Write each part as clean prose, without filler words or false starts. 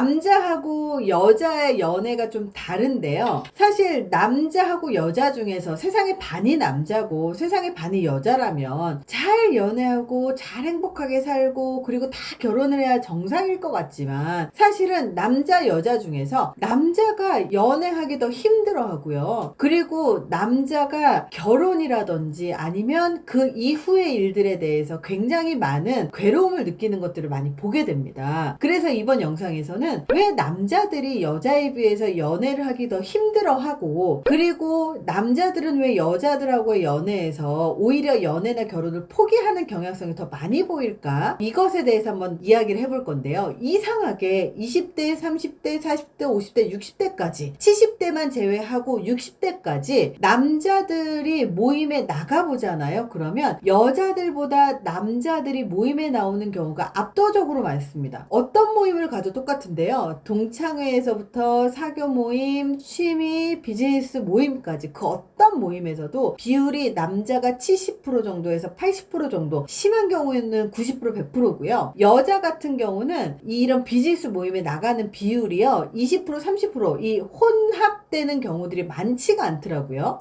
남자하고 여자의 연애가 좀 다른데요. 사실 남자하고 여자 중에서 세상의 반이 남자고 세상의 반이 여자라면 잘 연애하고 잘 행복하게 살고 그리고 다 결혼을 해야 정상일 것 같지만 사실은 남자 여자 중에서 남자가 연애하기 더 힘들어 하고요. 그리고 남자가 결혼이라든지 아니면 그 이후의 일들에 대해서 굉장히 많은 괴로움을 느끼는 것들을 많이 보게 됩니다. 그래서 이번 영상에서는 왜 남자들이 여자에 비해서 연애를 하기 더 힘들어하고 그리고 남자들은 왜 여자들하고의 연애에서 오히려 연애나 결혼을 포기하는 경향성이 더 많이 보일까? 이것에 대해서 한번 이야기를 해볼 건데요. 이상하게 20대, 30대, 40대, 50대, 60대까지 70대만 제외하고 60대까지 남자들이 모임에 나가보잖아요. 그러면 여자들보다 남자들이 모임에 나오는 경우가 압도적으로 많습니다. 어떤 모임을 가도 똑같은데요. 동창회에서부터 사교 모임, 취미, 비즈니스 모임까지 그 어떤 모임에서도 비율이 남자가 70% 정도에서 80% 정도, 심한 경우에는 90% 100%고요. 여자 같은 경우는 이런 비즈니스 모임에 나가는 비율이요 20% 30%이 혼합되는 경우들이 많지가 않더라고요.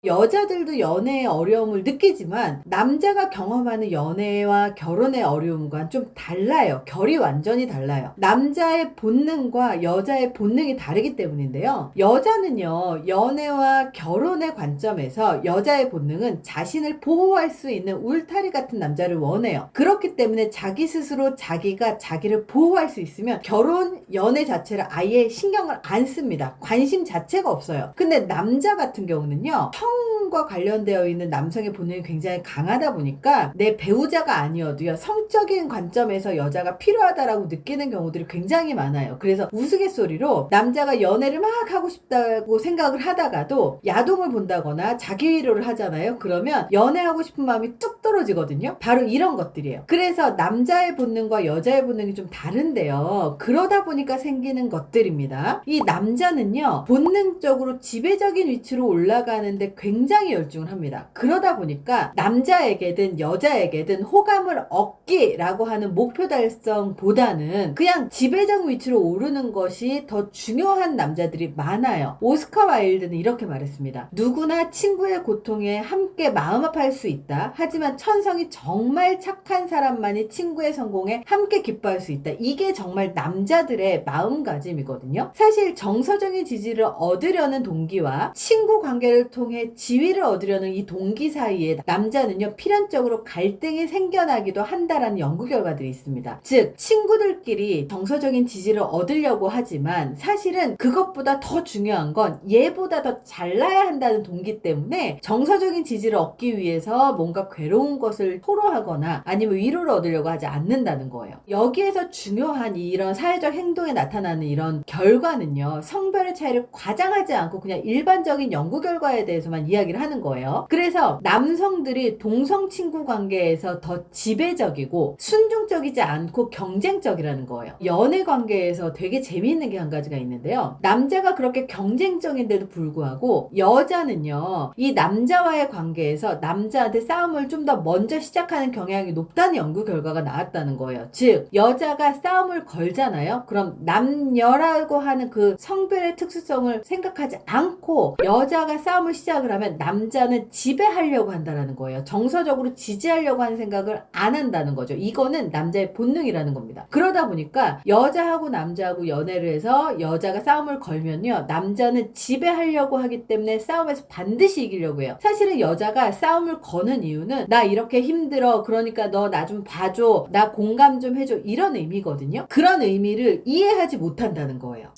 여자들도 연애의 어려움을 느끼지만 남자가 경험하는 연애와 결혼의 어려움과는 좀 달라요. 결이 완전히 달라요. 남자의 본능과 여자의 본능이 다르기 때문인데요. 여자는요, 연애와 결혼의 관점에서 여자의 본능은 자신을 보호할 수 있는 울타리 같은 남자를 원해요. 그렇기 때문에 자기 스스로 자기가 자기를 보호할 수 있으면 결혼, 연애 자체를 아예 신경을 안 씁니다. 관심 자체가 없어요. 근데 남자 같은 경우는요, 성과 관련되어 있는 남성의 본능이 굉장히 강하다 보니까 내 배우자가 아니어도요 성적인 관점에서 여자가 필요하다라고 느끼는 경우들이 굉장히 많아요. 그래서 우스갯소리로 남자가 연애를 막 하고 싶다고 생각을 하다가도 야동을 본다거나 자기 위로를 하잖아요. 그러면 연애하고 싶은 마음이 뚝 떨어지거든요. 바로 이런 것들이에요. 그래서 남자의 본능과 여자의 본능이 좀 다른데요. 그러다 보니까 생기는 것들입니다. 이 남자는요 본능적으로 지배적인 위치로 올라가는데 굉장히 열중을 합니다. 그러다 보니까 남자에게든 여자에게든 호감을 얻기라고 하는 목표 달성보다는 그냥 지배적 위치로 오르는 것이 더 중요한 남자들이 많아요. 오스카 와일드는 이렇게 말했습니다. 누구나 친구의 고통에 함께 마음 아파할 수 있다. 하지만 천성이 정말 착한 사람만이 친구의 성공에 함께 기뻐할 수 있다. 이게 정말 남자들의 마음가짐이거든요. 사실 정서적인 지지를 얻으려는 동기와 친구 관계를 통해 지위를 얻으려는 이 동기 사이에 남자는요 필연적으로 갈등이 생겨나기도 한다라는 연구 결과들이 있습니다. 즉 친구들끼리 정서적인 지지를 얻으려고 하지만 사실은 그것보다 더 중요한 건 얘보다 더 잘나야 한다는 동기 때문에 정서적인 지지를 얻기 위해서 뭔가 괴로운 것을 토로하거나 아니면 위로를 얻으려고 하지 않는다는 거예요. 여기에서 중요한 이런 사회적 행동에 나타나는 이런 결과는요 성별의 차이를 과장하지 않고 그냥 일반적인 연구 결과에 대해서만 이야기를 하는 거예요. 그래서 남성들이 동성 친구 관계에서 더 지배적이고 순종적이지 않고 경쟁적이라는 거예요. 연애 관계에서 되게 재미있는 게 한 가지가 있는데요. 남자가 그렇게 경쟁적인데도 불구하고 여자는요 이 남자와의 관계에서 남자한테 싸움을 좀 더 먼저 시작하는 경향이 높다는 연구 결과가 나왔다는 거예요. 즉 여자가 싸움을 걸잖아요. 그럼 남녀라고 하는 그 성별의 특수성을 생각하지 않고 여자가 싸움을 시작을 하면 남자는 지배하려고 한다는 거예요. 정서적으로 지지하려고 하는 생각을 안 한다는 거죠. 이거는 남자의 본능이라는 겁니다. 그러다 보니까 여자하고 남자하고 연애를 해서 여자가 싸움을 걸면요 남자는 지배하려고 하기 때문에 싸움에서 반드시 이기려고 해요. 사실은 여자가 싸움을 거는 이유는 나 이렇게 힘들어 그러니까 너 나 좀 봐줘 나 공감 좀 해줘 이런 의미거든요. 그런 의미를 이해하지 못한다는 거예요.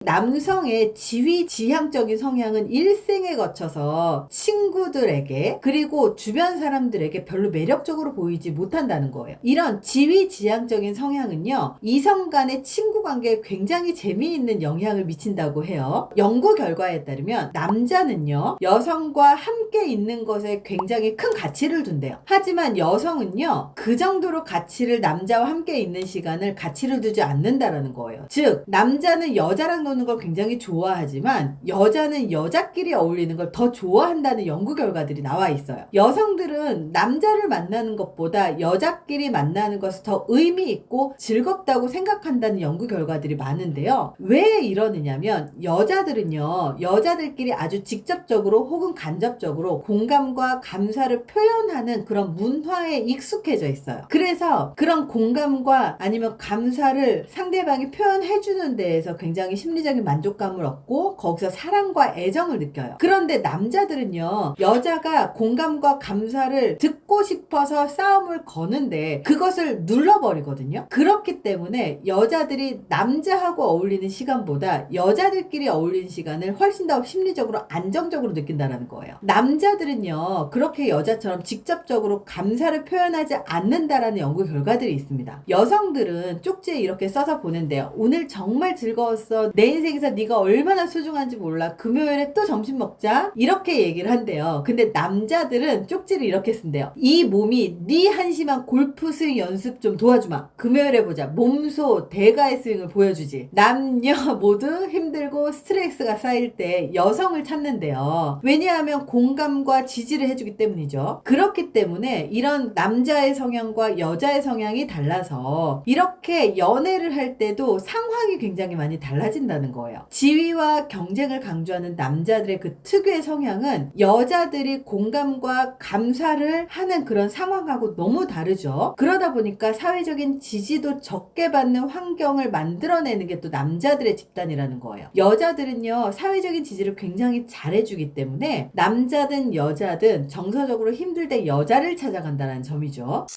남성의 지휘지향적인 성향은 일생에 거쳐서 친구들에게 그리고 주변 사람들에게 별로 매력적으로 보이지 못한다는 거예요. 이런 지휘지향적인 성향은요 이성 간의 친구 관계에 굉장히 재미있는 영향을 미친다고 해요. 연구 결과에 따르면 남자는요 여성과 함께 있는 것에 굉장히 큰 가치를 둔대요. 하지만 여성은요 그 정도로 가치를 남자와 함께 있는 시간을 가치를 두지 않는다라는 거예요. 즉 남자는 여자랑 노는 노는 걸 굉장히 좋아하지만 여자는 여자끼리 어울리는 걸 더 좋아한다는 연구 결과들이 나와 있어요. 여성들은 남자를 만나는 것보다 여자끼리 만나는 것을 더 의미 있고 즐겁다고 생각한다는 연구 결과들이 많은데요. 왜 이러느냐면 여자들은요, 여자들끼리 아주 직접적으로 혹은 간접적으로 공감과 감사를 표현하는 그런 문화에 익숙해져 있어요. 그래서 그런 공감과 아니면 감사를 상대방이 표현해주는 데에서 굉장히 심리적인 만족감을 얻고 거기서 사랑과 애정을 느껴요. 그런데 남자들은요, 여자가 공감과 감사를 듣고 싶어서 싸움을 거는데 그것을 눌러버리거든요. 그렇기 때문에 여자들이 남자하고 어울리는 시간보다 여자들끼리 어울리는 시간을 훨씬 더 심리적으로 안정적으로 느낀다는 거예요. 남자들은요, 그렇게 여자처럼 직접적으로 감사를 표현하지 않는다라는 연구 결과들이 있습니다. 여성들은 쪽지에 이렇게 써서 보낸대요. 오늘 정말 즐거웠어. 내 인생에서 네가 얼마나 소중한지 몰라. 금요일에 또 점심 먹자. 이렇게 얘기를 한대요. 근데 남자들은 쪽지를 이렇게 쓴대요. 이 몸이 네 한심한 골프 스윙 연습 좀 도와주마. 금요일에 보자. 몸소 대가의 스윙을 보여주지. 남녀 모두 힘들고 스트레스가 쌓일 때 여성을 찾는데요. 왜냐하면 공감과 지지를 해주기 때문이죠. 그렇기 때문에 이런 남자의 성향과 여자의 성향이 달라서 이렇게 연애를 할 때도 상황이 굉장히 많이 달라진다는 거예요. 지위와 경쟁을 강조하는 남자들의 그 특유의 성향은 여자들이 공감과 감사를 하는 그런 상황하고 너무 다르죠. 그러다 보니까 사회적인 지지도 적게 받는 환경을 만들어내는 게 또 남자들의 집단이라는 거예요. 여자들은요, 사회적인 지지를 굉장히 잘해주기 때문에 남자든 여자든 정서적으로 힘들 때 여자를 찾아간다는 점이죠.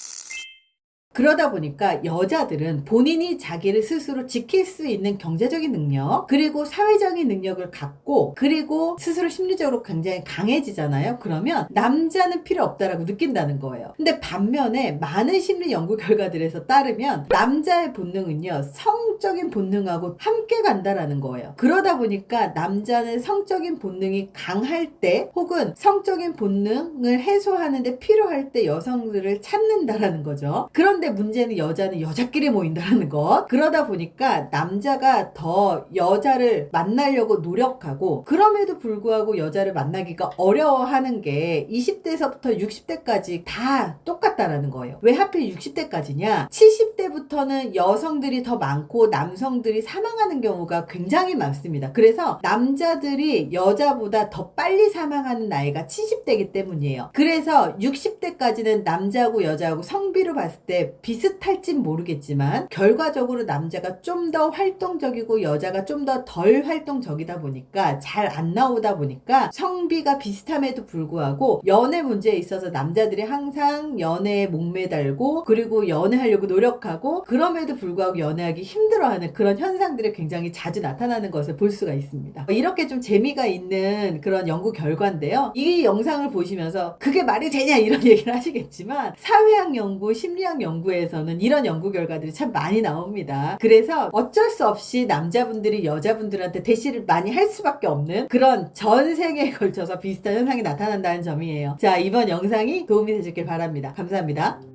그러다 보니까 여자들은 본인이 자기를 스스로 지킬 수 있는 경제적인 능력, 그리고 사회적인 능력을 갖고, 그리고 스스로 심리적으로 굉장히 강해지잖아요. 그러면 남자는 필요 없다라고 느낀다는 거예요. 근데 반면에 많은 심리 연구 결과들에서 따르면 남자의 본능은요, 성적인 본능하고 함께 간다라는 거예요. 그러다 보니까 남자는 성적인 본능이 강할 때, 혹은 성적인 본능을 해소하는 데 필요할 때 여성들을 찾는다라는 거죠. 그런데 문제는 여자는 여자끼리 모인다는 것. 그러다 보니까 남자가 더 여자를 만나려고 노력하고, 그럼에도 불구하고 여자를 만나기가 어려워하는 게 20대에서부터 60대까지 다 똑같다라는 거예요. 왜 하필 60대까지냐? 70대부터는 여성들이 더 많고 남성들이 사망하는 경우가 굉장히 많습니다. 그래서 남자들이 여자보다 더 빨리 사망하는 나이가 70대이기 때문이에요. 그래서 60대까지는 남자하고 여자하고 성비로 봤을 때 비슷할진 모르겠지만 결과적으로 남자가 좀 더 활동적이고 여자가 좀 더 덜 활동적이다 보니까 잘 안 나오다 보니까 성비가 비슷함에도 불구하고 연애 문제에 있어서 남자들이 항상 연애에 목매달고, 그리고 연애하려고 노력하고, 그럼에도 불구하고 연애하기 힘들어하는 그런 현상들이 굉장히 자주 나타나는 것을 볼 수가 있습니다. 이렇게 좀 재미가 있는 그런 연구 결과인데요. 이 영상을 보시면서 그게 말이 되냐 이런 얘기를 하시겠지만 사회학 연구, 심리학 연구에서는 이런 연구 결과들이 참 많이 나옵니다. 그래서 어쩔 수 없이 남자분들이 여자분들한테 대시를 많이 할 수밖에 없는 그런 전생에 걸쳐서 비슷한 현상이 나타난다는 점이에요. 자, 이번 영상이 도움이 되셨길 바랍니다. 감사합니다.